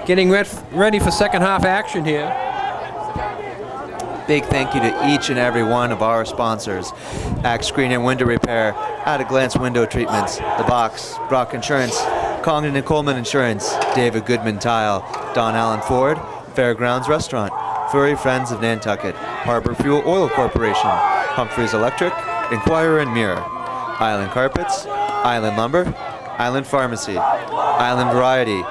getting ready for second half action here. Big thank you to each and every one of our sponsors. Axe Screen and Window Repair, At a Glance Window Treatments, The Box, Brock Insurance, Congdon and Coleman Insurance, David Goodman Tile, Don Allen Ford, Fairgrounds Restaurant, Furry Friends of Nantucket, Harbor Fuel Oil Corporation, Humphreys Electric, Inquirer and Mirror, Island Carpets, Island Lumber, Island Pharmacy, Island Variety,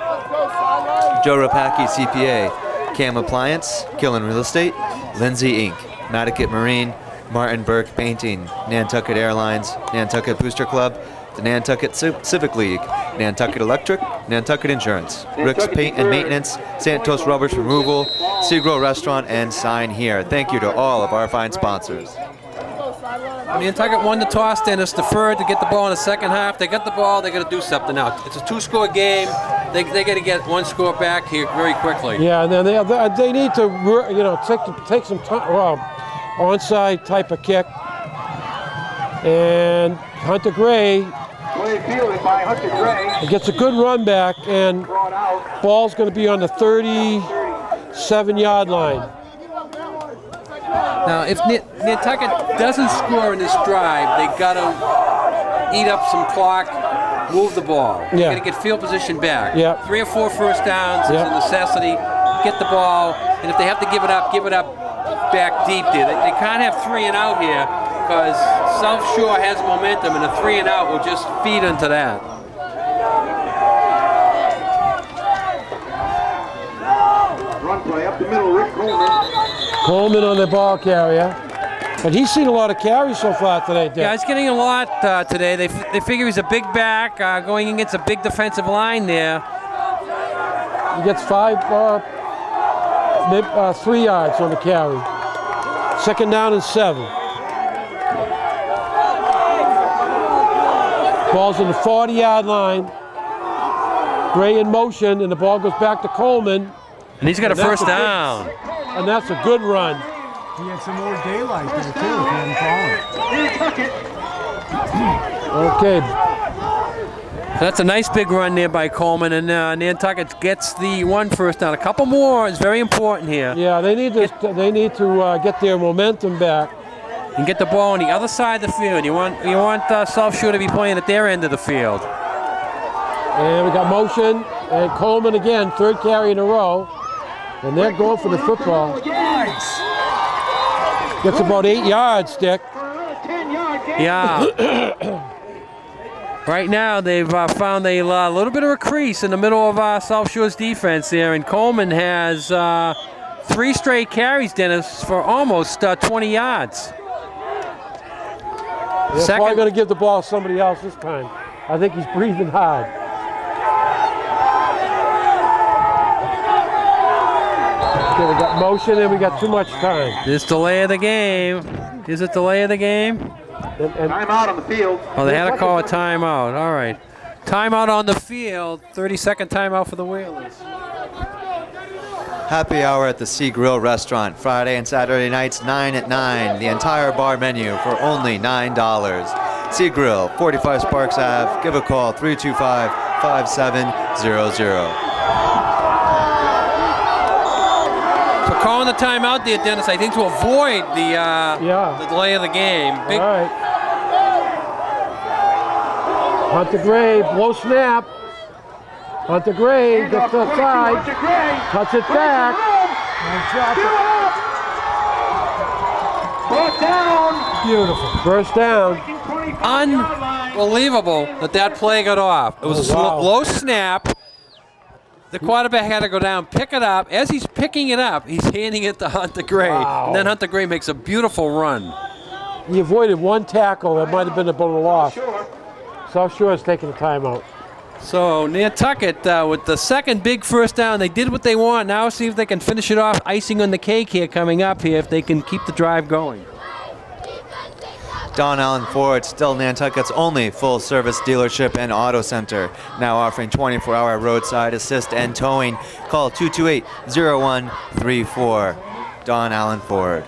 Joe Rapaki CPA, Cam Appliance, Killen Real Estate, Lindsay Inc., Matticat Marine, Martin Burke Painting, Nantucket Airlines, Nantucket Booster Club, the Nantucket Civic League, Nantucket Electric, Nantucket Insurance, Rick's Paint and Maintenance, Santos Rubbish Removal, Seagull Restaurant, and Sign Here. Thank you to all of our fine sponsors. Nantucket won the toss, Dennis, deferred to get the ball in the second half. They got the ball, they got to do something now. It's a two-score game. They got to get one score back here very quickly. Yeah, and then they need to, you know, take some time, onside type of kick. And Hunter Gray gets a good run back, and ball's going to be on the 37-yard line. Now, if Nantucket doesn't score in this drive, they got to eat up some clock, move the ball. They got to get field position back. 3 or 4 first downs is a necessity. Get the ball, and if they have to give it up back deep there. They can't have 3 and out here because South Shore has momentum, and a 3 and out will just feed into that. Run play up the middle, Rick Coleman. Coleman on the ball carrier. And he's seen a lot of carries so far today, Dick. Yeah, he's getting a lot today. They figure he's a big back going against a big defensive line there. He gets 3 yards on the carry. Second down and 7. Ball's on the 40-yard line. Gray in motion, and the ball goes back to Coleman. And he's got a first down. And that's a good run. He had some more daylight there too, if he hadn't fallen. Okay. That's a nice big run there by Coleman, and Nantucket gets the 1 first down. A couple more is very important here. Yeah, they need to get their momentum back. And get the ball on the other side of the field. You want South Shore to be playing at their end of the field. And we got motion, and Coleman again, 3rd carry in a row. And they're going for the football. Gets about 8 yards, Dick. Yeah. Right now, they've found a little bit of a crease in the middle of South Shore's defense there, and Coleman has 3 straight carries, Dennis, for almost 20 yards. They're probably going to give the ball to somebody else this time. I think he's breathing hard. Okay, we got motion and we got too much time. This delay of the game. Is it delay of the game? Timeout on the field. Oh, they had to call a timeout. All right. Timeout on the field. 30-second timeout for the Whalers. Happy hour at the Sea Grill Restaurant, Friday and Saturday nights, 9 at 9. The entire bar menu for only $9. Sea Grill, 45 Sparks Ave. Give a call, 325-5700. So calling the timeout there, Dennis, I think to avoid the delay of the game. All right. Hunter Gray, blow snap. Hunter Gray gets to the side, cuts it back. Brought down. Beautiful. First down. Unbelievable that play got off. It was a low snap. The quarterback had to go down, pick it up. As he's picking it up, he's handing it to Hunter Gray. Wow. And then Hunter Gray makes a beautiful run. He avoided one tackle that might have been about a loss. South Shore is taking a timeout. So Nantucket with the second big first down, they did what they want. Now see if they can finish it off. Icing on the cake here coming up here if they can keep the drive going. Don Allen Ford, still Nantucket's only full-service dealership and auto center, now offering 24-hour roadside assist and towing. Call 228-0134. Don Allen Ford.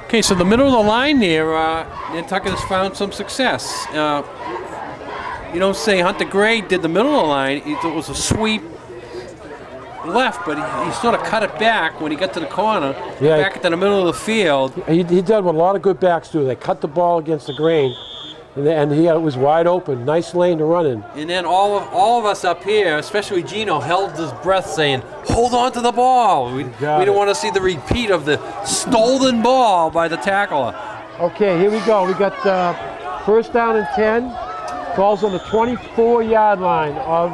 Okay, so the middle of the line there, Nantucket has found some success. you don't say Hunter Gray did the middle of the line. It was a sweep left, but he sort of cut it back when he got to the corner, back into the middle of the field. He did what a lot of good backs do. They cut the ball against the grain, and he was wide open. Nice lane to run in. And then all of us up here, especially Gino, held his breath saying, hold on to the ball. We don't want to see the repeat of the stolen ball by the tackler. Okay, here we go. We got first down and 10. Ball's on the 24-yard line of...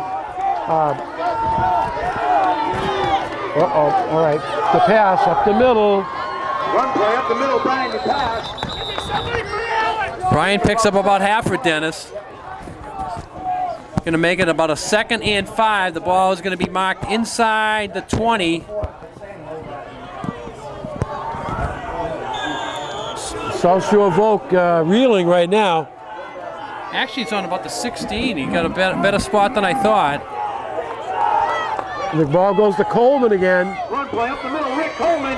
all right. The pass up the middle. Run play up the middle, Brian, the pass. Brian picks up about half for Dennis. Going to make it about a 2nd and 5. The ball is going to be marked inside the 20. South Shore Voc reeling right now. Actually, it's on about the 16. He got a better spot than I thought. The ball goes to Coleman again. Run play up the middle, Rick Coleman.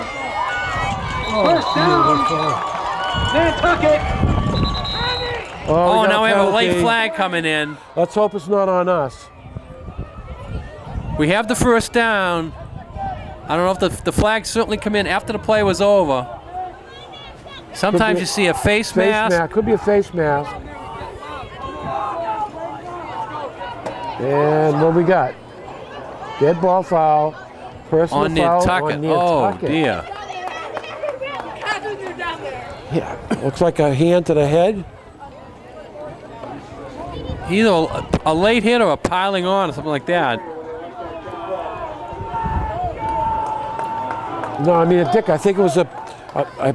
First down. Nantucket. Oh, now we have a late flag coming in. Let's hope it's not on us. We have the first down. I don't know if the flags certainly come in after the play was over. Sometimes you see a face mask. Could be a face mask. And what we got? Dead ball foul. Personal on foul Nantucket. on Nantucket. Oh, dear. Yeah, looks like a hand to the head. Either a late hit or a piling on or something like that. No, I mean, Dick, I think it was a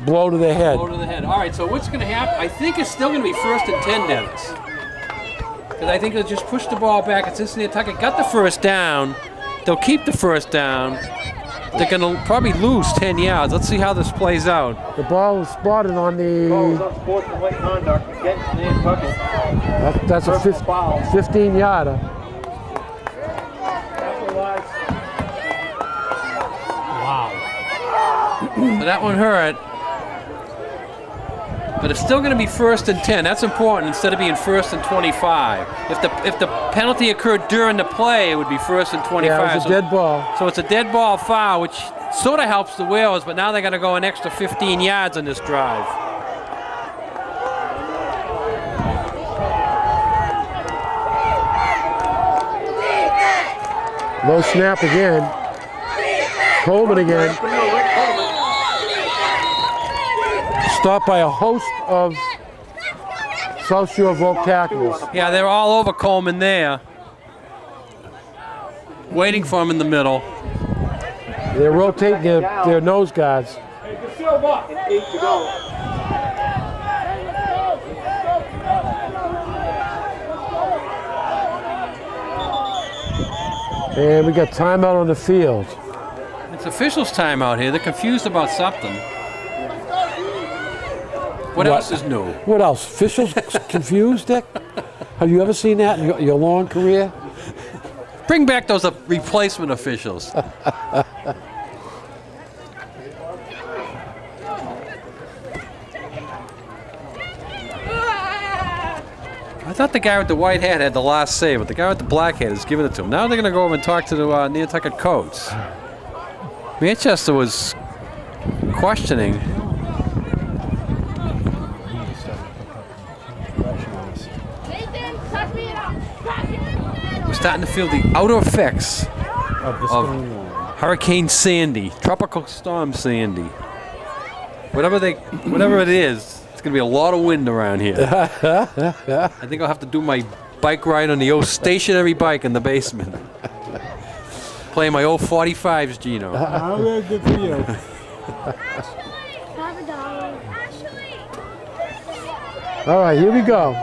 blow to the head. Blow to the head. All right, so what's going to happen? I think it's still going to be 1st and 10, Dennis. Because I think they'll just push the ball back. It's this Nantucket got the first down. They'll keep the first down. They're going to probably lose 10 yards. Let's see how this plays out. The ball was spotted on the... Unsportsmanlike conduct against Nantucket. That's a 15-yarder. Wow. So that one hurt. But it's still going to be 1st and 10. That's important instead of being 1st and 25. If the penalty occurred during the play, it would be 1st and 25. Yeah, it was a dead ball. So it's a dead ball foul, which sort of helps the Whales, but now they're going to go an extra 15 yards on this drive. Low snap again. Coleman again. Stopped by a host of South Shore Voc tackles. Yeah, they're all over Coleman there. Waiting for him in the middle. They're rotating their nose guards. Hey, De Silva. 8 to go. And we got timeout on the field. It's officials' timeout here. They're confused about something. What else is new? What else? Officials confused, Dick? Have you ever seen that in your long career? Bring back those replacement officials. I thought the guy with the white hat had the last say, but the guy with the black hat is giving it to him. Now they're going to go over and talk to the Nantucket coach. Manchester was questioning. We're starting to feel the outer effects of Hurricane Sandy, Tropical Storm Sandy. Whatever it is, it's going to be a lot of wind around here. I think I'll have to do my bike ride on the old stationary bike in the basement. Playing my old 45s, Gino. Good for you. All right, here we go.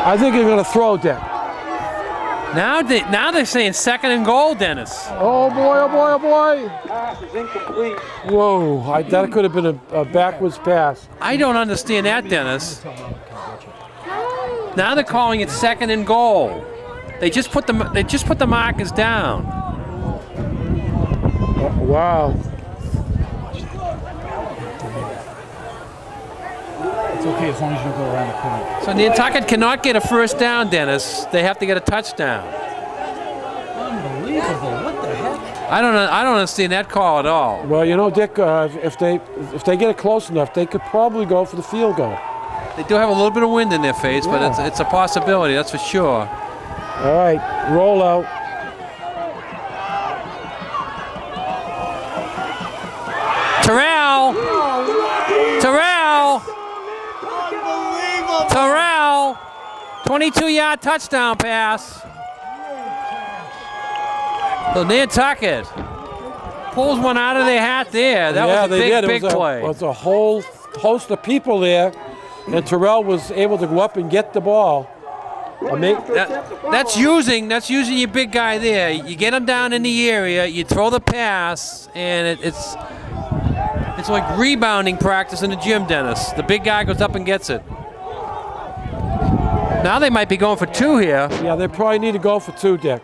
I think you're going to throw, Dick. Now they're saying 2nd and goal, Dennis. Oh boy, oh boy, oh boy. Pass is incomplete. Whoa, that could have been a backwards pass. I don't understand that, Dennis. Now they're calling it 2nd and goal. They just put the markers down. Wow. It's okay as long as you don't go around the corner. So Nantucket cannot get a first down, Dennis. They have to get a touchdown. Unbelievable. What the heck? I don't understand that call at all. Well, you know, Dick, if they get it close enough, they could probably go for the field goal. They do have a little bit of wind in their face, but it's a possibility, that's for sure. All right, roll out. Terrell! 22-yard touchdown pass. So Nantucket pulls one out of their hat there. That was a big play. There was a whole host of people there, and Terrell was able to go up and get the ball. That's using your big guy there. You get him down in the area, you throw the pass, and it's like rebounding practice in the gym, Dennis. The big guy goes up and gets it. Now they might be going for 2 here. Yeah, they probably need to go for 2, Dick.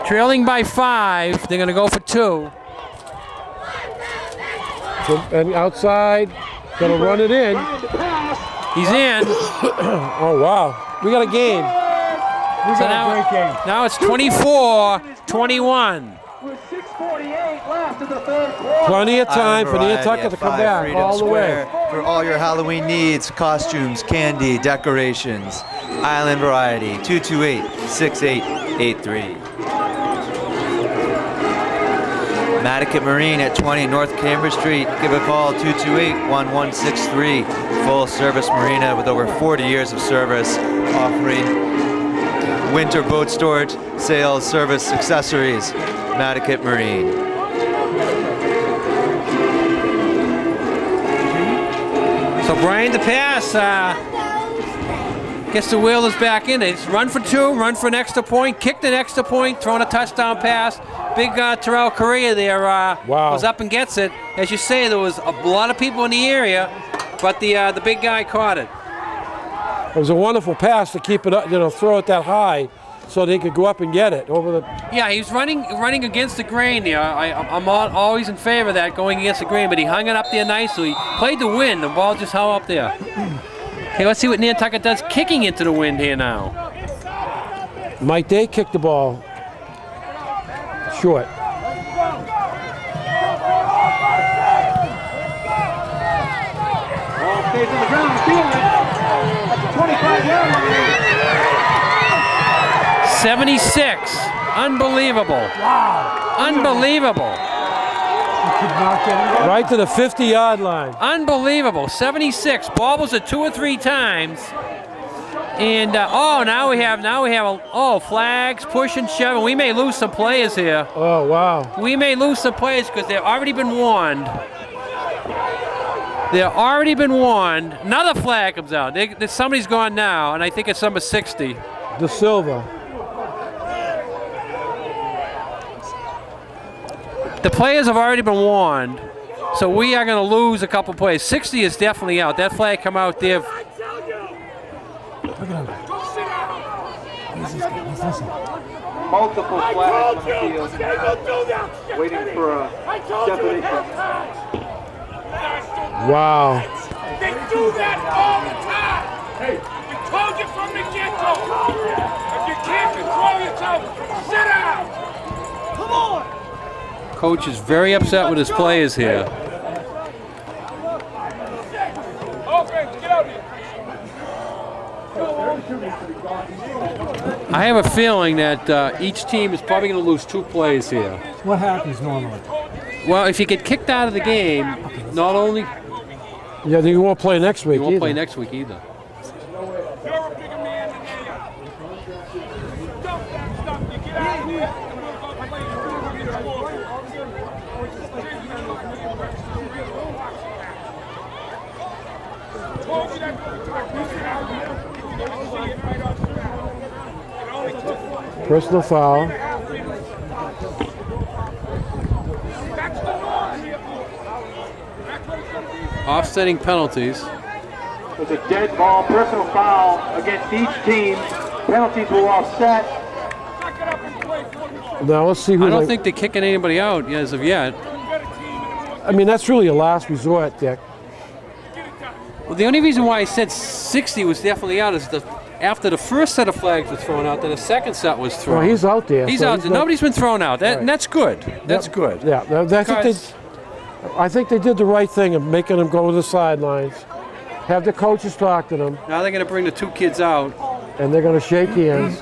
Trailing by 5, they're going to go for 2. And outside, going to run it in. He's in. Oh, wow. We got a game. So now it's 24-21. With 6:48 left in the third quarter. Plenty of time for Nantucket to come back all the way. For all your Halloween needs, costumes, candy, decorations. Island Variety, 228-6883. Matticat Marine at 20 North Cambridge Street. Give a call, 228-1163. Full service marina with over 40 years of service, offering winter boat storage, sales, service, accessories. Matticat Marine. So Brian, the pass gets the Whalers back in. It's run for 2, run for an extra point, kicked an extra point, throwing a touchdown pass. Big Terrell Correa there was up and gets it. As you say, there was a lot of people in the area, but the big guy caught it. It was a wonderful pass to keep it up, throw it that high, so they could go up and get it over the. Yeah, he was running against the grain there. I'm always in favor of that, going against the grain, but he hung it up there nicely. Played the wind. The ball just hung up there. Okay, let's see what Nantucket does kicking into the wind here now. Might they kick the ball short? Ball stays on the ground, fielded at the 25-yard line. 76. Unbelievable. Wow. Unbelievable. Right to the 50-yard line. Unbelievable. 76. Ball was it 2 or 3 times. And now we have flags, push and shove, and we may lose some players here. Oh, wow. We may lose some players because they've already been warned. They've already been warned. Another flag comes out. Somebody's gone now, and I think it's number 60. De Silva. The players have already been warned, so we are going to lose a couple players. 60 is definitely out. That flag come out there. Look at him. He's listening. Multiple flags on the field. Waiting for a definition. Wow. They do that all the time. Hey, we told you from the get-go. If you can't control yourself, sit down. Come on. Coach is very upset with his players here. Okay, get out here. I have a feeling that each team is probably going to lose 2 players here. What happens normally? Well, if you get kicked out of the game, not only Yeah, you won't play next week. you won't play next week either. You're a bigger man than they are. Stop. You get out of here. And we'll go play. Personal foul. Offsetting penalties. With a dead ball, personal foul against each team. Penalties will offset. Now let's see who. I don't think they're kicking anybody out as of yet. I mean, that's really a last resort, Dick. Well, the only reason why I said 60 was definitely out is after the first set of flags was thrown out, then the second set was thrown. Well, he's out there. He's so out there. Nobody's been thrown out. And that's good. That's good. Yeah, I think they did the right thing of making them go to the sidelines. Have the coaches talk to them. Now they're going to bring the 2 kids out. And they're going to shake hands.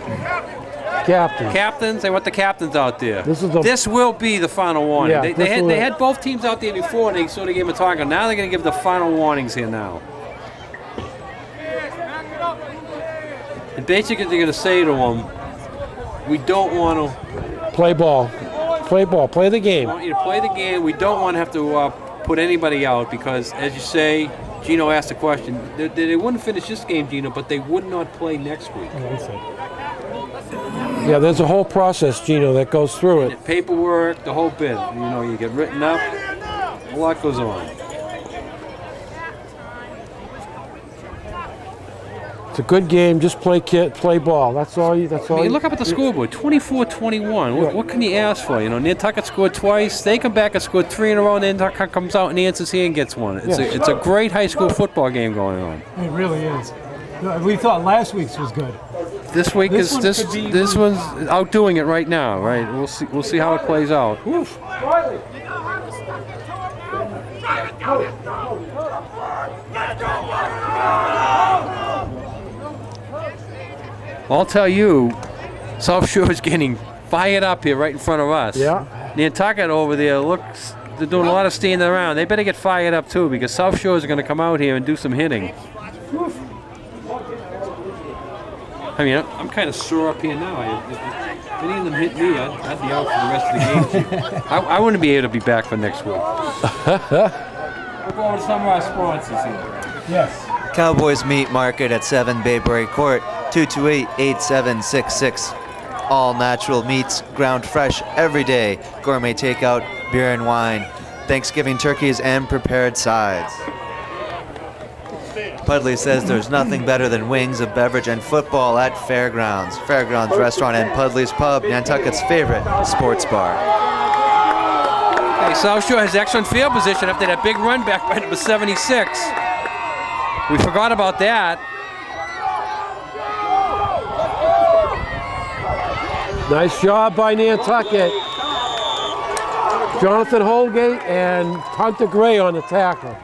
Captains, they want the captains out there. This will be the final warning. Yeah, they had both teams out there before, and they sort of gave them a talk. Now they're going to give the final warnings here now. And basically they're going to say to them, we don't want to... Play ball. Play ball. Play the game. We want you to play the game. We don't want to have to put anybody out because, as you say, Gino asked the question, they wouldn't finish this game, Gino, but they would not play next week. Yeah, there's a whole process, Gino, that goes through it. Paperwork, the whole bit. You know, you get written up, a lot goes on. It's a good game. Just play ball. That's all. You look up at the scoreboard, 24-21. What can you ask for? You know, Nantucket scored twice. They come back and scored 3 in a row, and Nantucket comes out and answers here and gets one. It's a great high school football game going on. It really is. We thought last week's was good. This week this one's outdoing it right now, right? We'll see how it plays out. Oof. I'll tell you, South Shore is getting fired up here right in front of us. Yeah. Nantucket over there they're doing a lot of standing around. They better get fired up too because South Shore is going to come out here and do some hitting. I mean, I'm kind of sore up here now. If any of them hit me, I'd be out for the rest of the game. I wouldn't be able to be back for next week. We'll go over to some of our sponsors here. Yes. Cowboys Meat Market at 7 Bayberry Court, 228-8766. All natural meats, ground fresh every day. Gourmet takeout, beer and wine. Thanksgiving turkeys and prepared sides. Pudley says there's nothing better than wings, a beverage, and football at Fairgrounds. Fairgrounds Restaurant and Pudley's Pub, Nantucket's favorite sports bar. Hey, South Shore has excellent field position after that big run back by number 76. We forgot about that. Nice job by Nantucket. Jonathan Holgate and Hunter Gray on the tackle.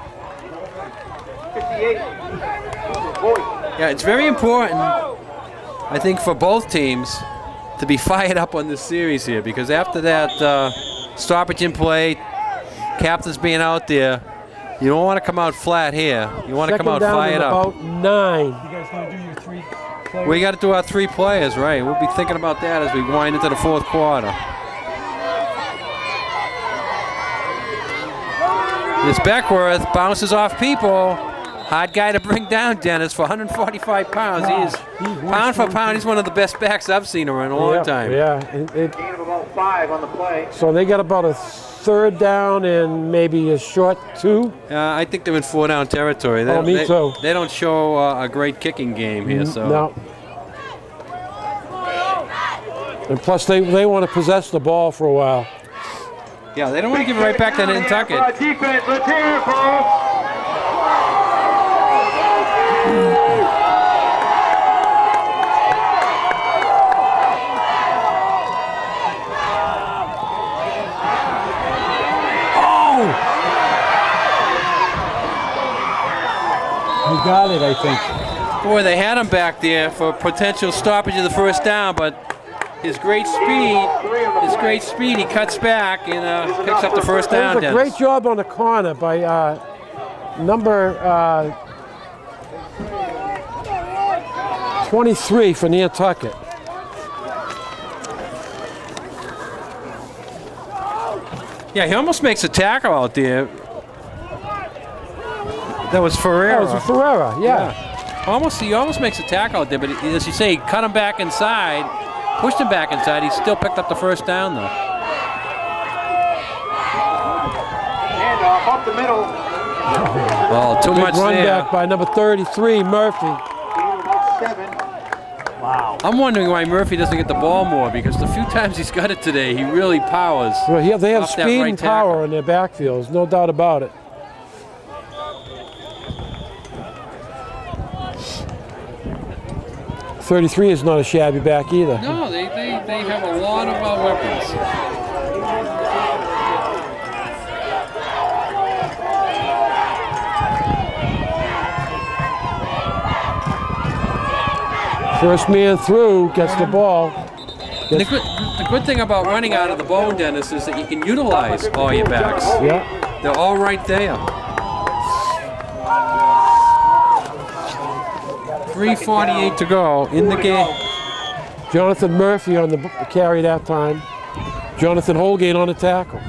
Yeah, it's very important, I think, for both teams to be fired up on this series here because after that stoppage in play, captains being out there, you don't want to come out flat here. You want to come out fired up. About 9. You guys want to do your 3 players? We got to do our 3 players, right? We'll be thinking about that as we wind into the 4th quarter. This Beckworth bounces off people. Hard guy to bring down, Dennis, for 145 pounds. He is, pound for pound, he's one of the best backs I've seen in a long time. Yeah. Gain of about 5 on the play. So they got about a 3rd down and maybe a short 2. I think they're in 4-down territory. Me too. They don't show a great kicking game here. So. No. And plus, they want to possess the ball for a while. Yeah, they don't want to give it right back to Nantucket. Defense, let's hear it, folks. He got it, I think. Boy, they had him back there for potential stoppage of the 1st down, but his great speed, he cuts back and picks up the 1st down. It was a great job on the corner by number 23 for Nantucket. Yeah, he almost makes a tackle out there. That was Ferreira. That was Ferreira, yeah. He almost makes a tackle out there, but as you say, he cut him back inside, pushed him back inside. He still picked up the 1st down, though. Handoff up the middle. Oh, too much run there. back by number 33, Murphy. Gain of about 7. Wow. I'm wondering why Murphy doesn't get the ball more, because the few times he's got it today, he really powers. Well, they have off that speed right and power tackle. in their backfield. There's no doubt about it. .33 is not a shabby back either. No, they have a lot of weapons. First man through gets the ball. The good thing about running out of the bone, Dennis, is that you can utilize all your backs. Yeah. They're all right there. 3:48 to go in the game. Jonathan Murphy on the carry that time. Jonathan Holgate on the tackle.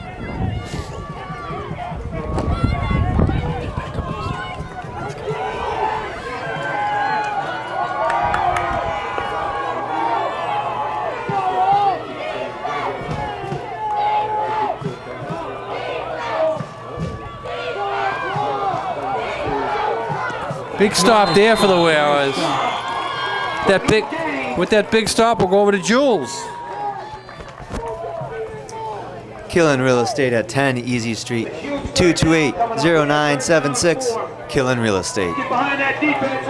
Big stop there for the Whalers. With that big stop, we'll go over to Jules. Killen Real Estate at 10 Easy Street, 228-0976. Killen Real Estate. Get behind that defense.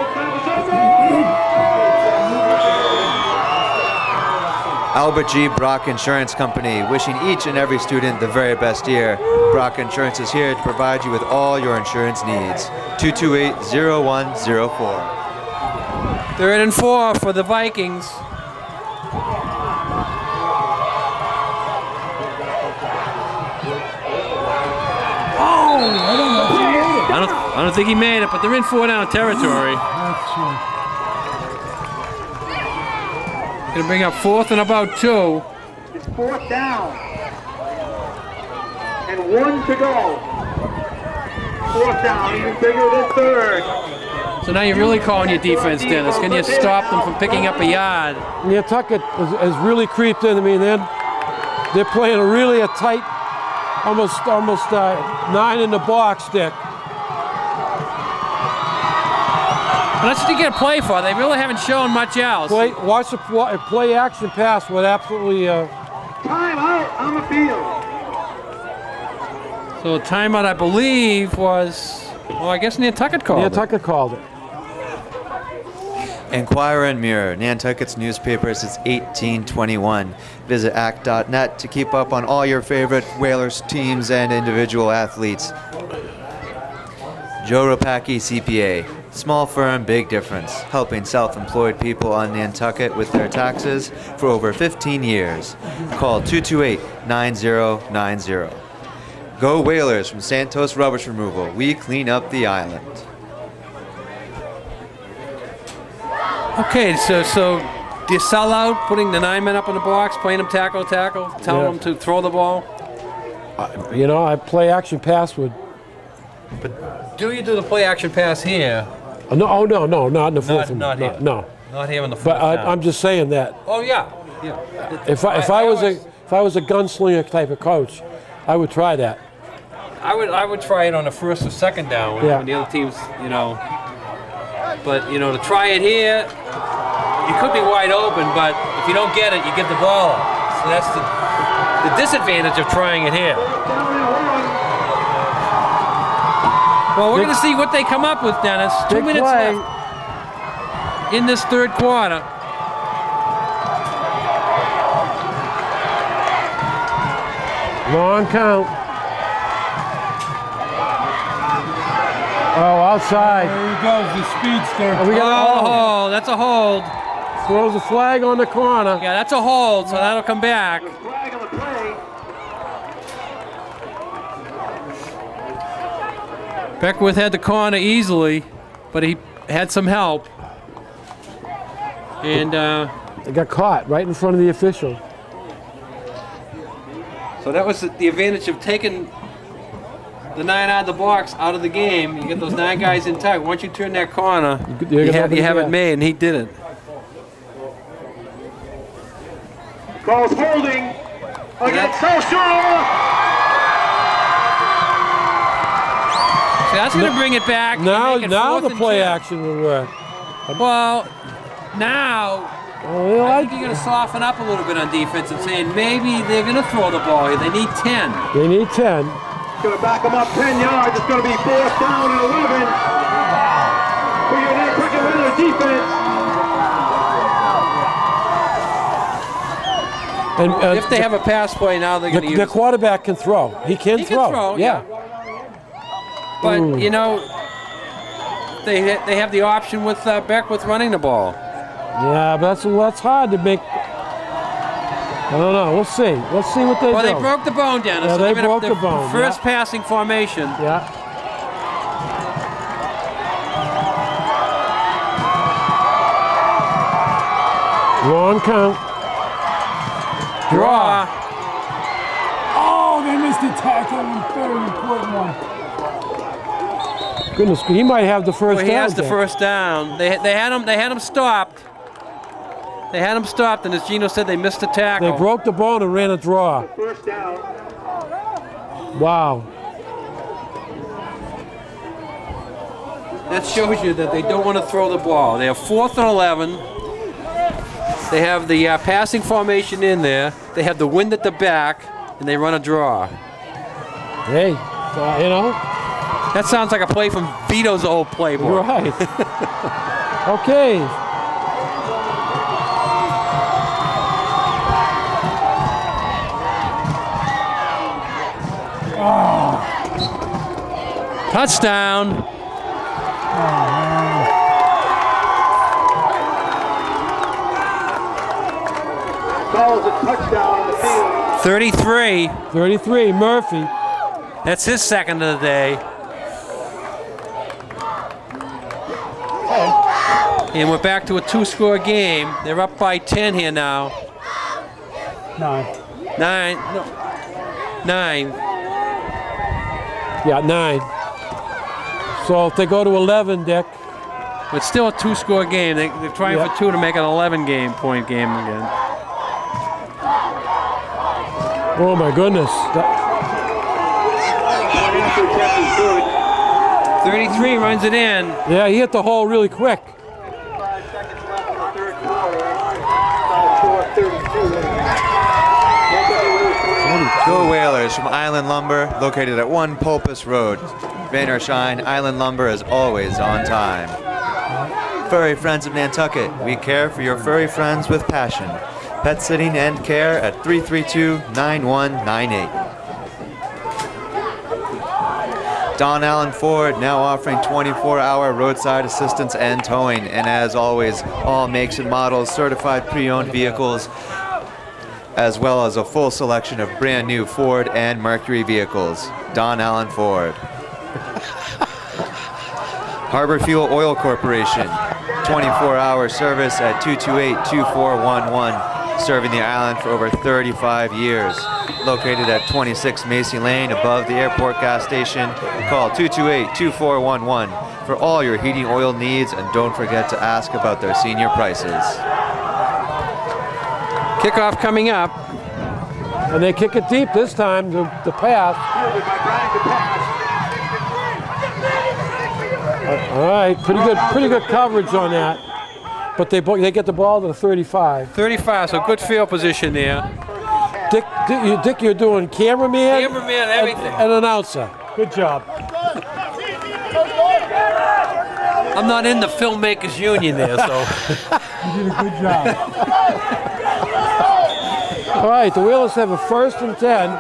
Albert G. Brock Insurance Company, wishing each and every student the very best year. Brock Insurance is here to provide you with all your insurance needs. 228-0104. 3rd and 4 for the Vikings. I don't think he made it, but they're in 4-down territory. That's true. Gonna bring up 4th and about 2. It's 4th down. And 1 to go. 4th down, even bigger than 3rd. So now you're really calling your defense, Dennis. Can you stop them from picking up a yard? Nantucket has really creeped in. I mean, they're playing a tight, almost 9 in the box stick. But that's what you get to play for. They really haven't shown much else. Watch the play action pass with absolutely. Time out on the field. So timeout, I believe, was, well, I guess Nantucket called Nantucket called it. Enquirer and Mirror, Nantucket's newspaper since 1821. Visit act.net to keep up on all your favorite Whalers teams and individual athletes. Joe Ropacki CPA. Small firm, big difference. Helping self-employed people on Nantucket with their taxes for over 15 years. Call 228-9090. Go Whalers from Santos Rubbish Removal. We clean up the island. Okay, so do you sell out, putting the 9 men up in the box, playing them tackle, telling them to throw the ball? I play action pass with. But do you do the play action pass here? No, not in the fourth. Not here. No. Not here in the fourth. But I'm just saying that. Oh yeah. If I was a gunslinger type of coach, I would try that. I would try it on the 1st or 2nd down when the other teams, But to try it here, you could be wide open. But if you don't get it, you give the ball up. So that's the disadvantage of trying it here. Well, we're going to see what they come up with, Dennis. 2 minutes left in this 3rd quarter. Long count. Oh, outside. There he goes, the speedster. We got a hold. That's a hold. Throws a flag on the corner. Yeah, that's a hold, so that'll come back. Flag on the play. Beckwith had the corner easily, but he had some help. And They got caught right in front of the official. so that was the advantage of taking the 9 out of the box out of the game. You get those 9 guys in tight. Once you turn that corner, you have it made, and he did it. Calls holding against South Shore. So that's going to bring it back. Now and make it the 4th and play 10. action will work. Well, now Well, I think you're going to soften up a little bit on defense and saying maybe they're going to throw the ball here. They need 10. They need 10. It's going to back them up 10 yards. It's going to be 4th down and 11 for your Nantucket Whalers defense. And if they have a pass play now, they're going to use the quarterback can throw. He can throw. Yeah. But you know, they have the option with Beckwith running the ball. Yeah, but that's hard to make. I don't know. We'll see. Let's see what they do. Well, they broke the bone down. Yeah, so they broke the bone. First passing formation. Yeah. Long count. Draw. Oh, they missed a tackle on third, important one. Goodness, he might have the first down. He has the first down. They had him stopped. They had him stopped, and as Gino said, they missed the tackle. They broke the bone and ran a draw. First down. Wow. That shows you that they don't want to throw the ball. They have 4th and 11. They have the passing formation in there. They have the wind at the back, and they run a draw. Hey, you know. That sounds like a play from Vito's old playbook. Right. Okay. Touchdown. Calls a touchdown on the field. 33. 33, Murphy. That's his second of the day. And we're back to a 2-score game. They're up by 10 here now. 9. 9. Yeah, 9. So if they go to 11, Dick. It's still a 2-score game. They're trying for 2 to make an 11-point game again. Oh my goodness. 33 runs it in. Yeah, he hit the hole really quick. 5 seconds left in the third quarter. Score 32. Go Whalers from Island Lumber, located at 1 Pulpus Road. Rain or shine, Island Lumber is always on time. Furry Friends of Nantucket, we care for your furry friends with passion. Pet sitting and care at 332-9198. Don Allen Ford now offering 24-hour roadside assistance and towing. And as always, all makes and models, certified pre-owned vehicles, as well as a full selection of brand new Ford and Mercury vehicles. Don Allen Ford. Harbor Fuel Oil Corporation, 24-hour service at 228-2411, serving the island for over 35 years. Located at 26 Macy Lane above the airport gas station. Call 228-2411 for all your heating oil needs, and don't forget to ask about their senior prices. Kickoff coming up. And they kick it deep this time, the pass. All right, pretty good coverage on that. But they get the ball to the 35. 35, so good field position there. Dick, you're doing cameraman, everything. and announcer. Good job. I'm not in the filmmakers union there, so. You did a good job. All right, the Whalers have a 1st and 10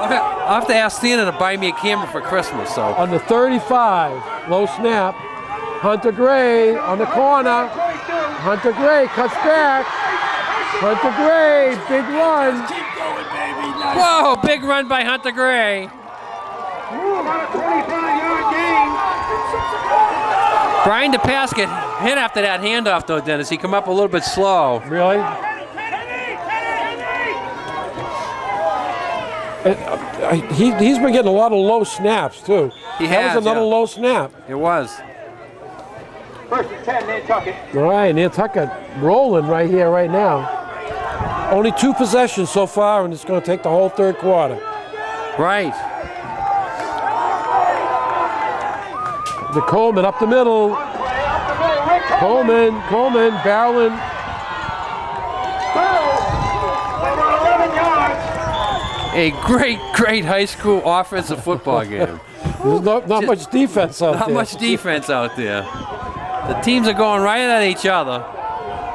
I'll have to ask Santa to buy me a camera for Christmas. So on the 35. Low snap. Hunter Gray on the corner. Hunter Gray cuts back. Hunter Gray, big run. Keep going, baby. Nice. whoa, big run by Hunter Gray. About a 25-yard gain. Brian DePasket hit after that handoff, though, Dennis. He come up a little bit slow. Really? He's been getting a lot of low snaps, too. That was another low snap. It was. 1st and 10, Nantucket. All right, Nantucket rolling right here, right now. Only 2 possessions so far, and it's going to take the whole 3rd quarter. Right. The Coleman up the middle. Coleman barreling. A great high school offensive football game. There's not much defense out there. Not much defense out there. The teams are going right at each other.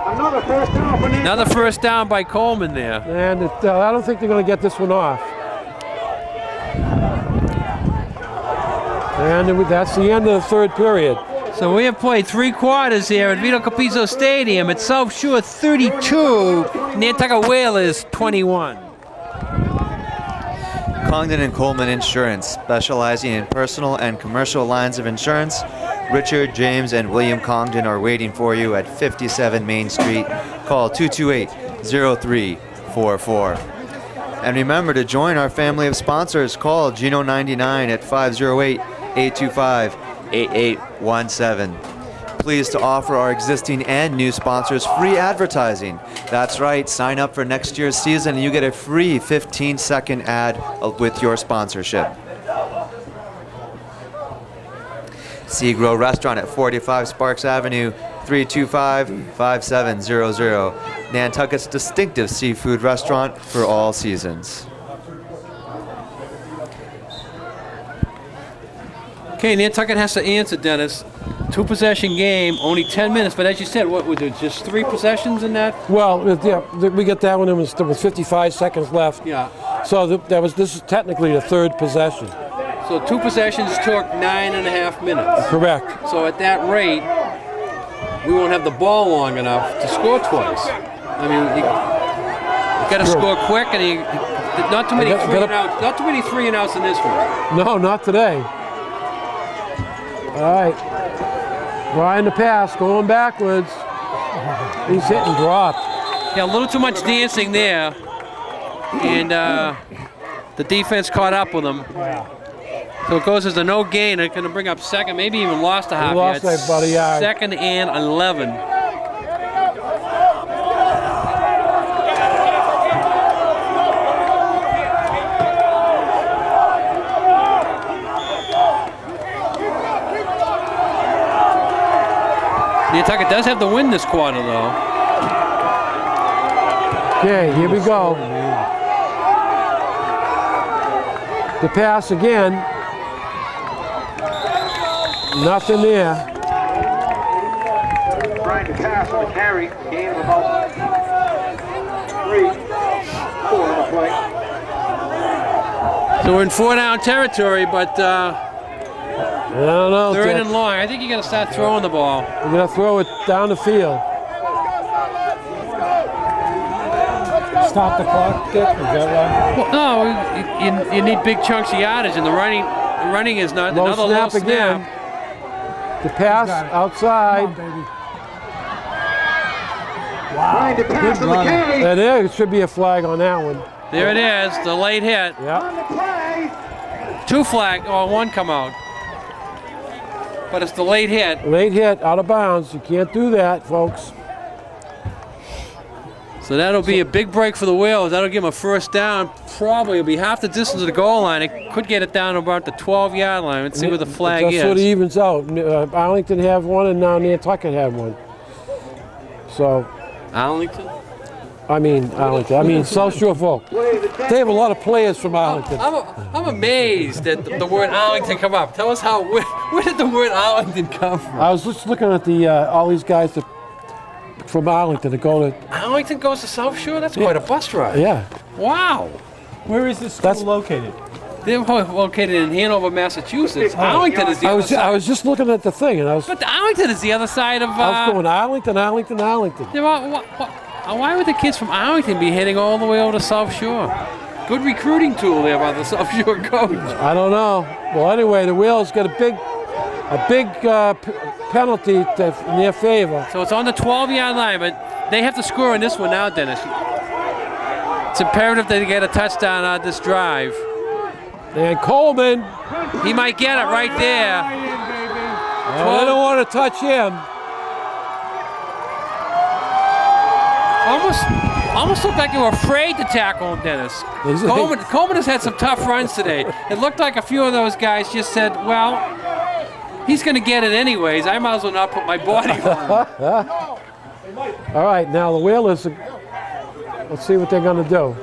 Another first down for Another first down by Coleman there. And I don't think they're going to get this one off. And that's the end of the third period. So we have played 3 quarters here at Vito Capizzo Stadium at South Shore 32, Nantucket Whalers 21. Congdon and Coleman Insurance, specializing in personal and commercial lines of insurance. Richard, James, and William Congdon are waiting for you at 57 Main Street. Call 228-0344. And remember to join our family of sponsors. Call Gino99 at 508-825-8817. Pleased to offer our existing and new sponsors free advertising. That's right, sign up for next year's season and you get a free 15-second ad with your sponsorship. Seagrow Restaurant at 45 Sparks Avenue, 325-5700. Nantucket's distinctive seafood restaurant for all seasons. Okay, Nantucket has to answer, Dennis. 2-possession game, only 10 minutes, but as you said, what was it, just 3 possessions in that? Well, yeah, we get that one. There was 55 seconds left. Yeah. So this is technically the third possession. So 2 possessions took 9.5 minutes. Correct. So at that rate, we won't have the ball long enough to score twice. I mean, you got to score quick, and not too many 3-and-outs. Not too many 3-and-outs in this one. No, not today. All right. Ryan the pass, going backwards. He's hit and dropped. Yeah, a little too much dancing there. And the defense caught up with him. So it goes as a no gain. It's going to bring up second, maybe even lost a half. He lost about a yard. 2nd and 11. Nantucket does have the win this quarter, though. Okay, here we go. The pass again. Nothing there. Trying to pass on the carry. Gain of about 3, 4 on the play. So we're in 4-down territory, but I don't know. 3rd and long. I think you got to start throwing the ball. We're going to throw it down the field. Stop the clock, Dick? Is that right? Well, no, you need big chunks of yardage, and the running is not Low another snap low again. snap. The pass outside. Come on, baby. Trying to pass on the carry. There should be a flag on that one. There it is, the late hit. Yeah. On the play. 2 flag, or 1 come out. But it's the late hit. Late hit, out of bounds. You can't do that, folks. So that'll be a big break for the Whalers. That'll give them a first down. Probably it'll be half the distance to the goal line. It could get it down to about the 12-yard line. Let's see where the flag That's is. what it evens out. Arlington have one, and now Nantucket have one. So, Arlington? Arlington. I mean, South Shore Voc. They have a lot of players from Arlington. I'm amazed that the word Arlington come up. Tell us where did the word Arlington come from? I was just looking at all these guys from Arlington that go to. Arlington goes to South Shore? That's quite a bus ride. Yeah. Wow. Where is this school located? They're located in Hanover, Massachusetts. Arlington is the other side. I was just looking at the thing, and But Arlington is the other side of. I was going Arlington. Why would the kids from Arlington be heading all the way over to South Shore? Good recruiting tool there by the South Shore coach. I don't know. Well, anyway, the Whalers got a big penalty in their favor. So it's on the 12-yard line, but they have to score in this one now, Dennis. It's imperative they get a touchdown on this drive. And Coleman. He might get it right there. I don't want to touch him. Almost looked like they were afraid to tackle him, Dennis. Coleman has had some tough runs today. It looked like a few of those guys just said, well, he's going to get it anyways. I might as well not put my body on him. All right, now the Whalers, let's see what they're going to do.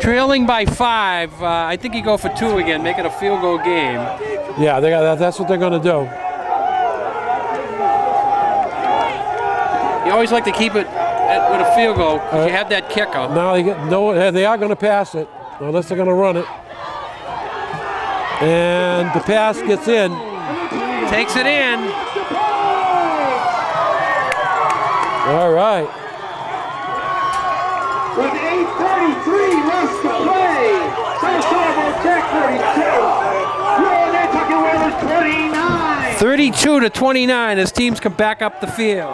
Trailing by 5. I think you go for 2 again, make it a field goal game. Yeah, that's what they're going to do. You always like to keep it with a field goal because you have that kicker. Now they are going to pass it, unless they're going to run it. And the pass gets in. Takes it in. All right. With 8:33 left to play, SoutshoreVoc2nd 32. Royal Nantucket Whalers 29. 32-29 as teams come back up the field.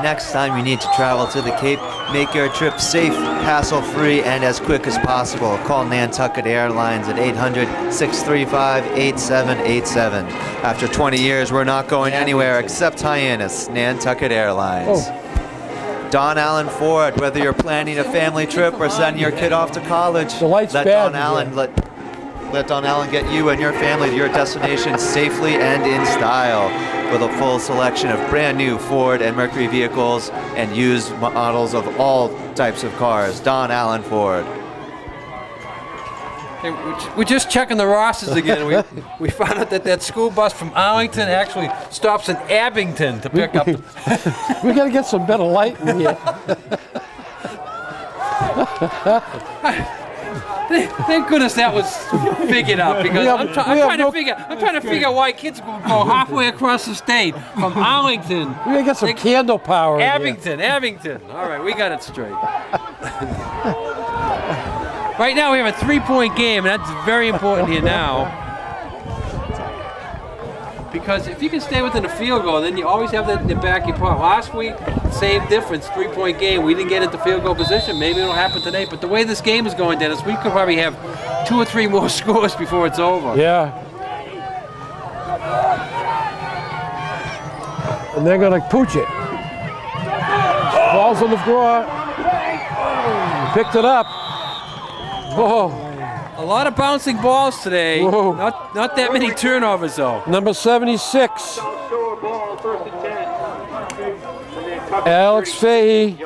Next time you need to travel to the Cape, make your trip safe, hassle-free, and as quick as possible. Call Nantucket Airlines at 800-635-8787. After 20 years, we're not going anywhere except Hyannis, Nantucket Airlines. Don Allen Ford, whether you're planning a family trip or sending your kid off to college, let Don Allen get you and your family to your destination safely and in style. With a full selection of brand new Ford and Mercury vehicles and used models of all types of cars. Don Allen Ford. Hey, we're just checking the rosters again. We found out that school bus from Arlington actually stops in Abington to pick up. We got to get some better light in here. Thank goodness that was figured out because I'm trying to figure out why kids go halfway across the state from Arlington. We gotta get some candle power. Abington. All right, we got it straight. Right now we have a 3-point game, and that's very important here now. Because if you can stay within a field goal, then you always have that in the back of your pocket. Last week, same difference, 3-point game. We didn't get into field goal position. Maybe it'll happen today. But the way this game is going, Dennis, we could probably have 2 or 3 more scores before it's over. Yeah. And they're going to pooch it. Ball's on the floor. Picked it up. Whoa. A lot of bouncing balls today. Whoa. Not that many turnovers, though. Number 76. Alex Fahey.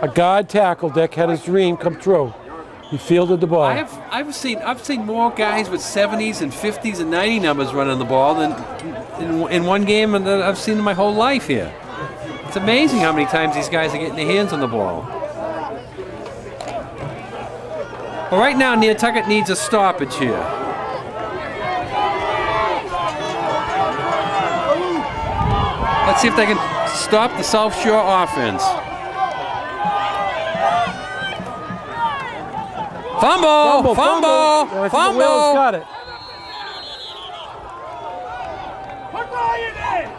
A guard tackle. Dick had his dream come true. He fielded the ball. I've seen more guys with 70s and 50s and 90 numbers running the ball than in one game that I've seen in my whole life here. It's amazing how many times these guys are getting their hands on the ball. Well, right now, Nantucket needs a stoppage here. Let's see if they can stop the South Shore offense. Fumble! Got it.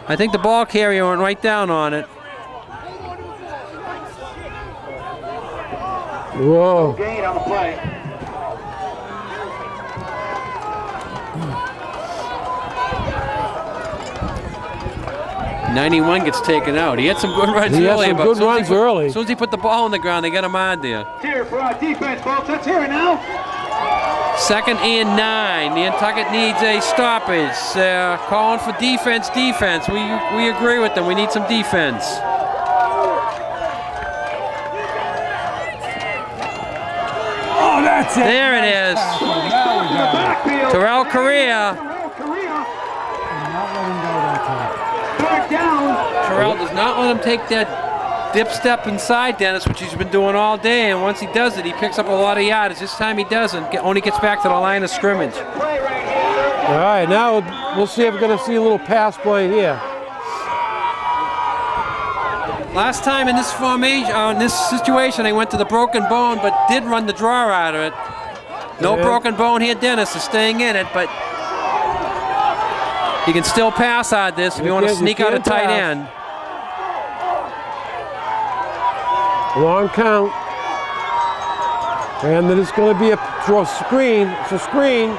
I think the ball carrier went right down on it. Whoa. Gain on the play. 91 gets taken out. He had some good runs early. As soon as he put the ball on the ground, they got him on there. Cheer for our defense, folks. Let's hear it now. 2nd and 9. Nantucket needs a stoppage. Calling for defense. We agree with them. We need some defense. Oh, that's it. There it is. Terrell Correa. Terrell does not let him take that dip step inside, Dennis, which he's been doing all day. And once he does it, he picks up a lot of yards. This time he doesn't. Only gets back to the line of scrimmage. All right, now we'll see if we're going to see a little pass play here. Last time in this formation, in this situation, they went to the broken bone, but did run the draw out of it. No broken bone here, Dennis is staying in it, but you can still pass on this if you want to sneak out a tight end. Long count. And then it's going to be a screen. It's a screen.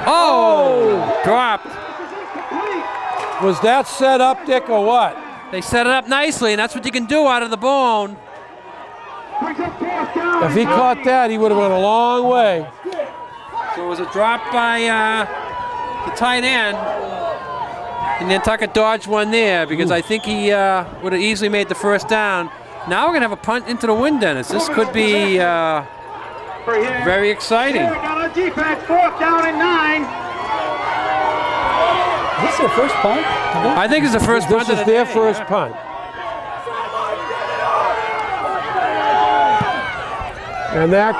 Oh! Dropped. Was that set up, Dick, or what? They set it up nicely, and that's what you can do out of the bone. If he caught that, he would have gone a long way. So it was a drop by the tight end. And Nantucket dodged one there because I think he would have easily made the first down. Now we're going to have a punt into the wind, Dennis. This could be very exciting. Down on defense, 4th down and 9. Is this their first punt? I think it's the first punt This of is the their day, first yeah. punt. And that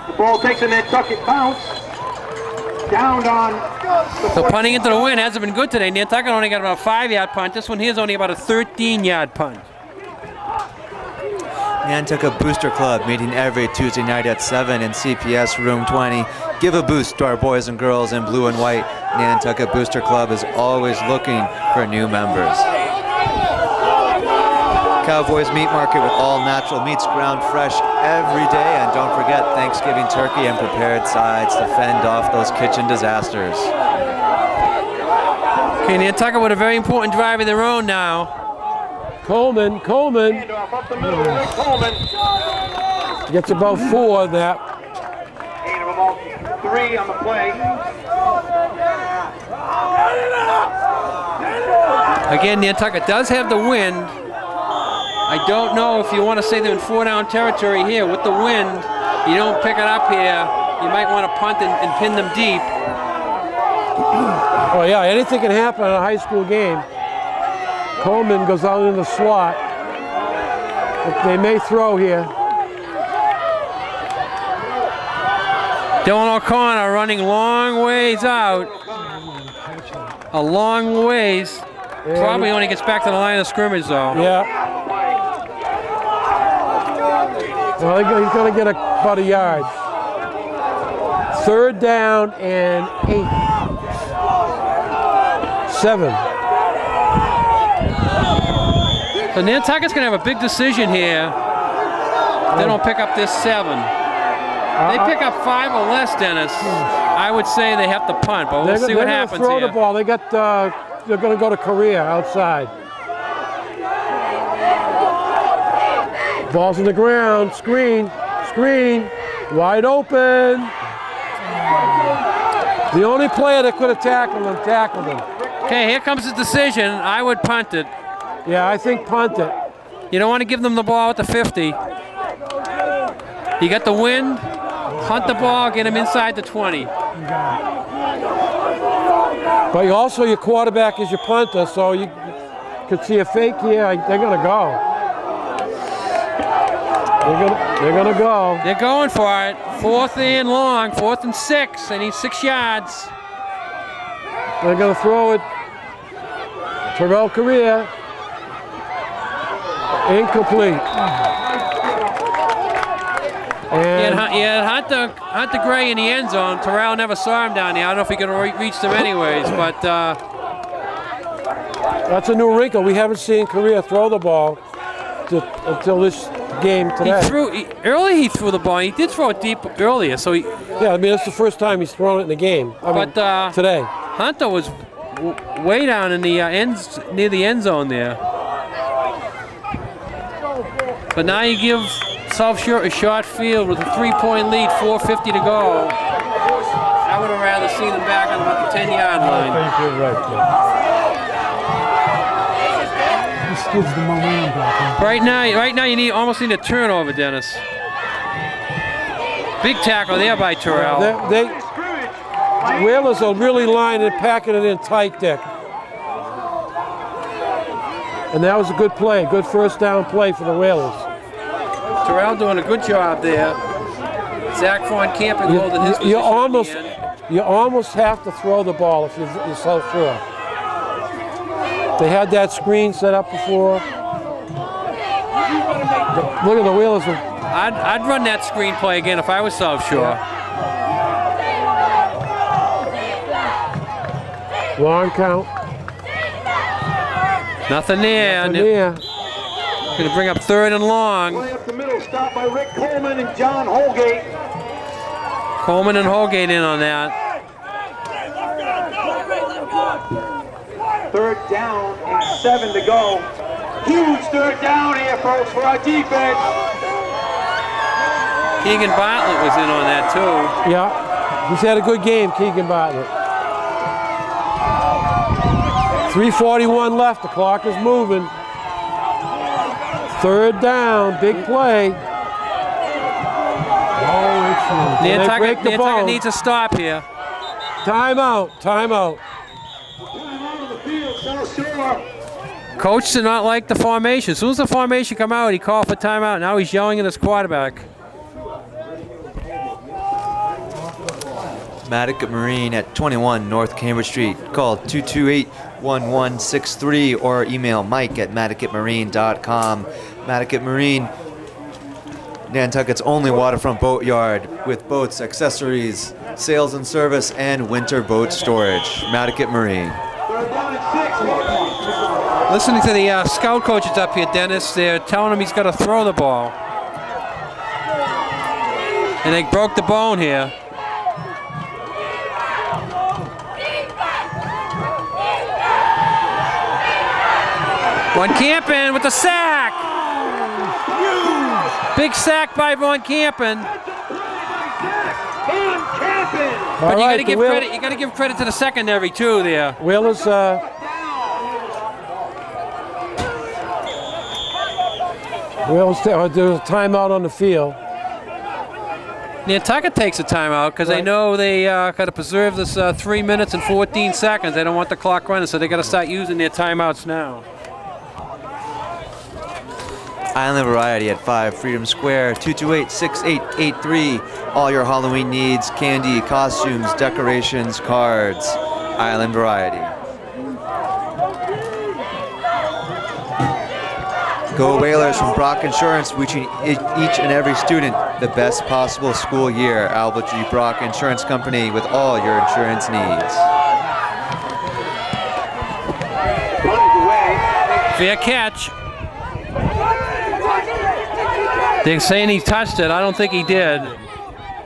The ball takes a Nantucket bounce. Down on the So punting into the wind hasn't been good today. Nantucket only got about a 5-yard punt. This one here is only about a 13-yard punt. Nantucket Booster Club meeting every Tuesday night at 7 in CPS Room 20. Give a boost to our boys and girls in blue and white. Nantucket Booster Club is always looking for new members. Cowboys Meat Market with all natural meats, ground fresh every day. And don't forget Thanksgiving turkey and prepared sides to fend off those kitchen disasters. Okay, Nantucket with a very important drive of their own now. Coleman handoff up the middle. Rick Coleman. gets about 4 of that. 8 of them all. 3 on the play. Again, Nantucket does have the wind. I don't know if you want to say they're in 4-down territory here. With the wind, you don't pick it up here. You might want to punt and pin them deep. Oh yeah, anything can happen in a high school game. Coleman goes out in the slot. They may throw here. Dylan O'Connor running long ways out. A long ways. Probably only gets back to the line of scrimmage though. Yeah. Well, he's going to get about a yard. 3rd down and 8. 7. So Nantucket's going to have a big decision here. They don't pick up this 7. They pick up 5 or less, Dennis. I would say they have to punt, but we'll see what happens They're going to throw here. the ball. They're going to go to Korea outside. Ball's on the ground. Screen. Wide open. The only player that could have tackled him. Okay, here comes the decision. I would punt it. Yeah, I think punt it. You don't want to give them the ball at the 50. You got the wind. Punt the ball, get him inside the 20. But your quarterback is your punter, so you could see a fake here. They're going to go. They're going to go. They're going for it. 4th and long, 4th and 6. They need 6 yards. They're going to throw it. Terrell Correa. Incomplete. And Hunter Gray in the end zone. Terrell never saw him down there. I don't know if he could reach them anyways, but that's a new wrinkle. We haven't seen Correa throw the ball until this game today. He threw the ball. He did throw it deep earlier, so that's the first time he's thrown it in the game. Today. Hunter was way down in the near the end zone there. But now you give South Shore a short field with a 3-point lead, 4:50 to go. I would have rather seen them back on about the 10-yard line. I think you're right, This gives the momentum back. Right now you almost need a turnover, Dennis. Big tackle there by Terrell. Whalers are really lining and packing it in tight, Dick. And that was a good play, good 1st down play for the Whalers. Terrell doing a good job there. Zach Von Campen holding his position. You almost have to throw the ball if you're so sure. They had that screen set up before. Look at the Whalers. I'd run that screen play again if I was South Shore. Long count. Nothing there. Going to bring up 3rd and long. Play up the middle, stopped by Rick Coleman and John Holgate. Coleman and Holgate in on that. 3rd down and 7 to go. Huge 3rd down here, folks, for our defense. Keegan Bartlett was in on that too. Yeah, he's had a good game, Keegan Bartlett. 3:41 left. The clock is moving. Third down. Big play. Nantucket needs a stop here. Timeout. Timeout. Coach did not like the formation. As soon as the formation come out, he called for timeout. Now he's yelling at his quarterback. Matticat Marine at 21 North Cambridge Street. Call 228-1163 or email mike@matticatmarine.com. Matticat Marine, Nantucket's only waterfront boat yard with boats, accessories, sales and service, and winter boat storage. Matticat Marine. Listening to the scout coaches up here, Dennis, they're telling him he's got to throw the ball. And they broke the bone here. Von Campen with the sack. Big sack by Von Campen. But you got to give credit. You got to give credit to the secondary too. There. Wheeler's. There's a timeout on the field. Nantucket takes a timeout because they know they got to preserve this 3 minutes and 14 seconds. They don't want the clock running, so they got to start using their timeouts now. Island Variety at 5 Freedom Square, 228-6883. All your Halloween needs, candy, costumes, decorations, cards. Island Variety. Go Whalers from Brock Insurance, reaching each and every student the best possible school year. Albert G. Brock Insurance Company with all your insurance needs. Fair catch. They're saying he touched it. I don't think he did.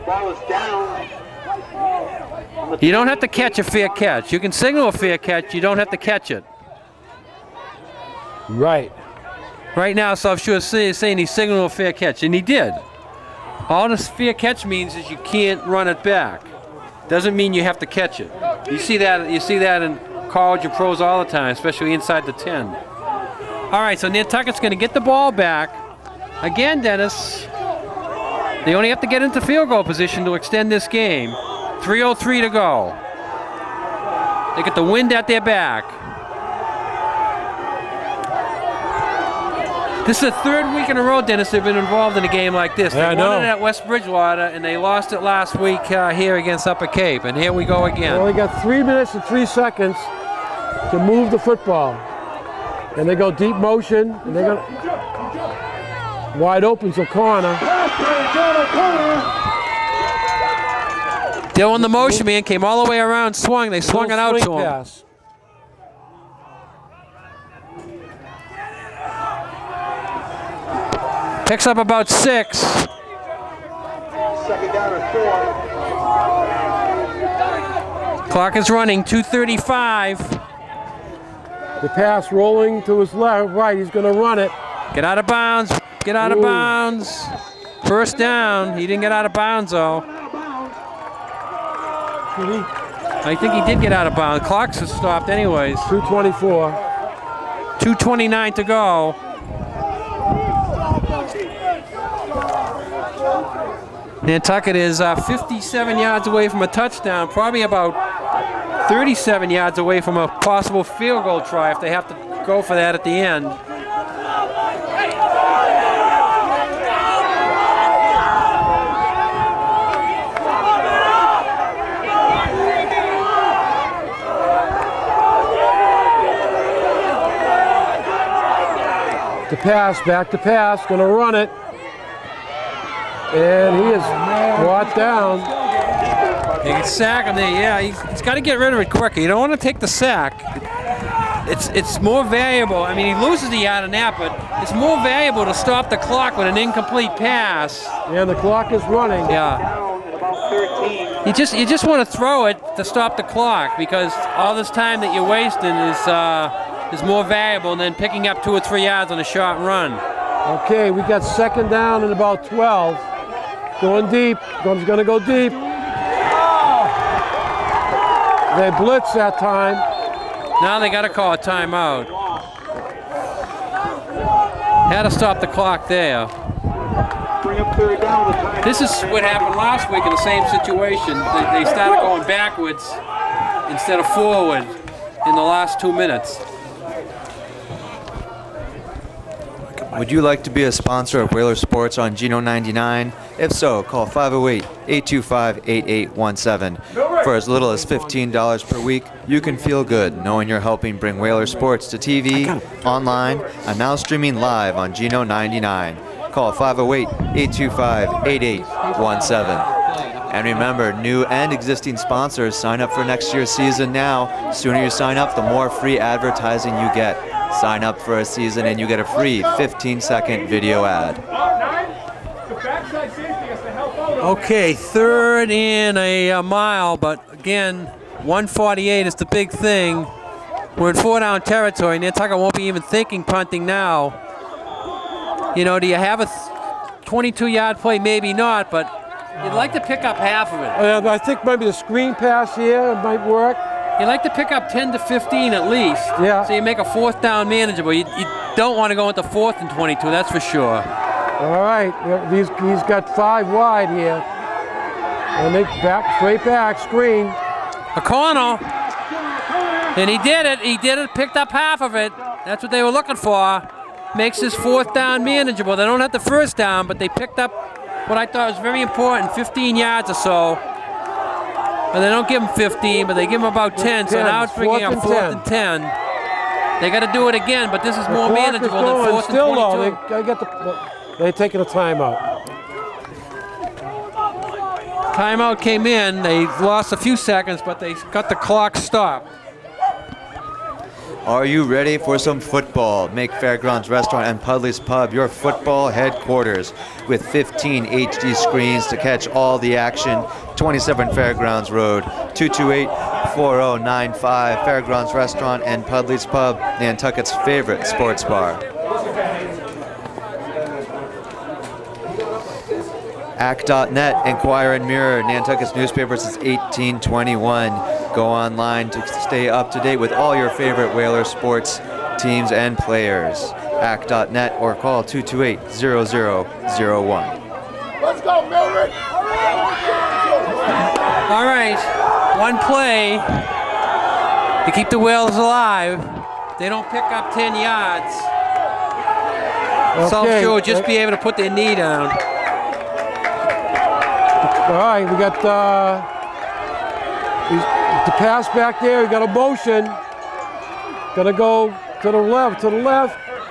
Ball is down. You don't have to catch a fair catch. You can signal a fair catch. You don't have to catch it. Right. Right now, South Shore is saying he signaled a fair catch, and he did. All this fair catch means is you can't run it back. Doesn't mean you have to catch it. You see that in college and pros all the time, especially inside the 10. All right, so Nantucket's going to get the ball back. Again, Dennis, they only have to get into field goal position to extend this game. 3:03 to go. They get the wind at their back. This is the third week in a row, Dennis, they've been involved in a game like this. They won it at West Bridgewater, and they lost it last week here against Upper Cape. And here we go again. They only got 3 minutes and 3 seconds to move the football. And they go deep motion, and they go wide open, so corner. Dylan, the motion man, came all the way around, swung. They swung it out to him. Pass. Picks up about 6. Second down and 4. Clock is running, 2:35. The pass rolling to his left, right. He's going to run it. Get out of bounds. Get out of bounds. First down. He didn't get out of bounds, though. I think he did get out of bounds. Clock's has stopped anyways. 2:24. 2:29 to go. Nantucket is 57 yards away from a touchdown, probably about 37 yards away from a possible field goal try if they have to go for that at the end. The pass, back to pass, going to run it. And he is brought down. You can sack him there, yeah. He's got to get rid of it quicker. You don't want to take the sack. It's more valuable. I mean, he loses the yard on that, but it's more valuable to stop the clock with an incomplete pass. And the clock is running. Yeah. You just want to throw it to stop the clock because all this time that you're wasting is more valuable than picking up 2 or 3 yards on a short run. Okay, we got second down and about 12. Going deep. He's going to go deep. They blitz that time. Now they got to call a timeout. Had to stop the clock there. Bring up third down. This is what happened last week in the same situation. They started going backwards instead of forward in the last 2 minutes. Would you like to be a sponsor of Whaler Sports on Geno 99? If so, call 508-825-8817. For as little as $15 per week, you can feel good knowing you're helping bring Whaler Sports to TV, online, and now streaming live on Geno 99. Call 508-825-8817. And remember, new and existing sponsors sign up for next year's season now. The sooner you sign up, the more free advertising you get. Sign up for a season and you get a free 15-second video ad. Okay, 3rd and a mile, but again, 148 is the big thing. We're in 4-down territory. Nantucket won't be even thinking punting now. You know, do you have a 22-yard play? Maybe not, but you'd like to pick up half of it. I think maybe the screen pass here might work. You'd like to pick up 10 to 15 at least. Yeah. So you make a 4th down manageable. You don't want to go into 4th and 22, that's for sure. All right, he's got 5 wide here. And they straight back, screen. A corner. And he did it, picked up half of it. That's what they were looking for. Makes his 4th down manageable. They don't have the 1st down, but they picked up what I thought was very important, 15 yards or so. And they don't give him 15, but they give him about 10. So now it's bringing up 4th and 10. They got to do it again, but this is more manageable than 4th and 22. They're taking a timeout. Timeout came in. They lost a few seconds, but they got the clock stopped. Are you ready for some football? Make Fairgrounds Restaurant and Pudley's Pub your football headquarters with 15 HD screens to catch all the action. 27 Fairgrounds Road, 228-4095. Fairgrounds Restaurant and Pudley's Pub, Nantucket's favorite sports bar. Act.net, Inquirer and Mirror, Nantucket's newspaper since 1821. Go online to stay up to date with all your favorite Whaler sports teams and players. Act.net or call 228-0001. Let's go, Mildred! All right, one play to keep the Whalers alive. They don't pick up 10 yards. South Shore will just be able to put their knee down. All right, we got the pass back there. We got a motion. Gonna go to the left,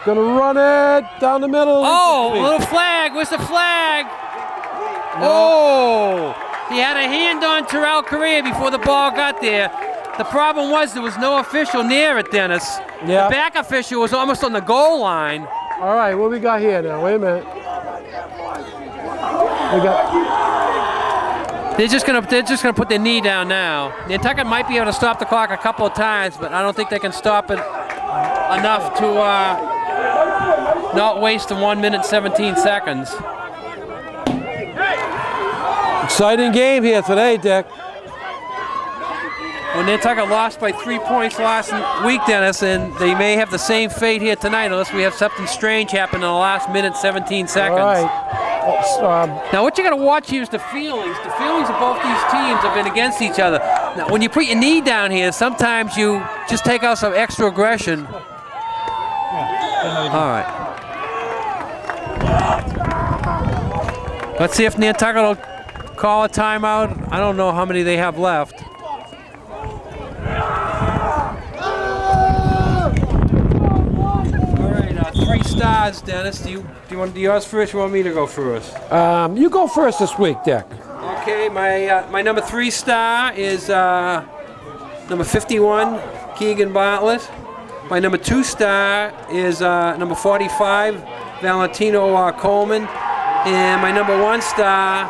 Gonna run it down the middle. Oh, little flag. Where's the flag? No. Oh, he had a hand on Terrell Correa before the ball got there. The problem was there was no official near it, Dennis. Yeah. The back official was almost on the goal line. All right, what we got here now? Wait a minute. We got. They're just gonna put their knee down now. Nantucket might be able to stop the clock a couple of times, but I don't think they can stop it enough to not waste the 1 minute 17 seconds. Exciting game here today, Dick. Well, Nantucket lost by 3 points last week, Dennis, and they may have the same fate here tonight unless we have something strange happen in the last minute 17 seconds. All right. Now, what you got to watch here is the feelings. The feelings of both these teams have been against each other. Now, when you put your knee down here, sometimes you just take out some extra aggression. All right. Let's see if Nantucket will call a timeout. I don't know how many they have left. All right, 3 stars, Dennis. Do you want to do yours first, or you want me to go first? You go first this week, Dick. Okay, my number 3 star is number 51, Keegan Bartlett. My number 2 star is number 45, Valentino Coleman. And my number 1 star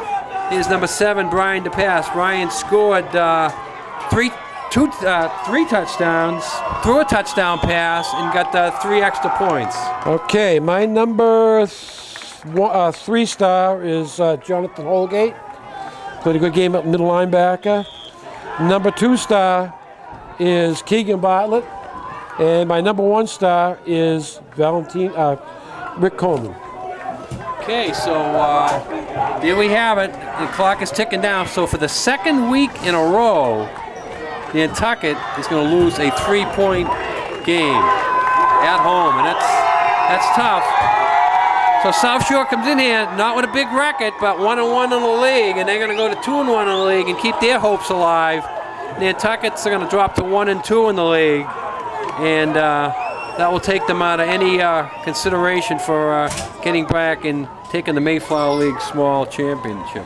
is number 7, Brian DePass. Brian scored 3 touchdowns, threw a touchdown pass, and got 3 extra points. Okay, my number 3 star is Jonathan Holgate. Played a good game at middle linebacker. Number 2 star is Keegan Bartlett. And my number 1 star is Rick Coleman. Okay, so there we have it. The clock is ticking down. So for the second week in a row, Nantucket is going to lose a 3-point game at home, and that's tough. So South Shore comes in here, not with a big record, but 1-1 in the league, and they're going to go to 2-1 in the league and keep their hopes alive. Nantucket's going to drop to 1-2 in the league, and that will take them out of any consideration for getting back and taking the Mayflower League Small Championship.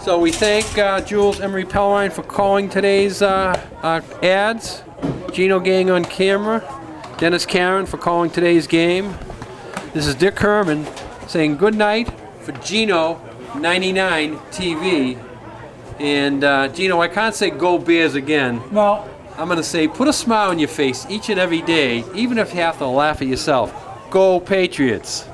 So we thank Jules Emery Pellrine for calling today's ads, Gino Gang on camera, Dennis Karen for calling today's game. This is Dick Herman saying good night for Gino 99 TV. And Gino, I can't say go Bears again. No. I'm going to say put a smile on your face each and every day, even if you have to laugh at yourself. Go Patriots.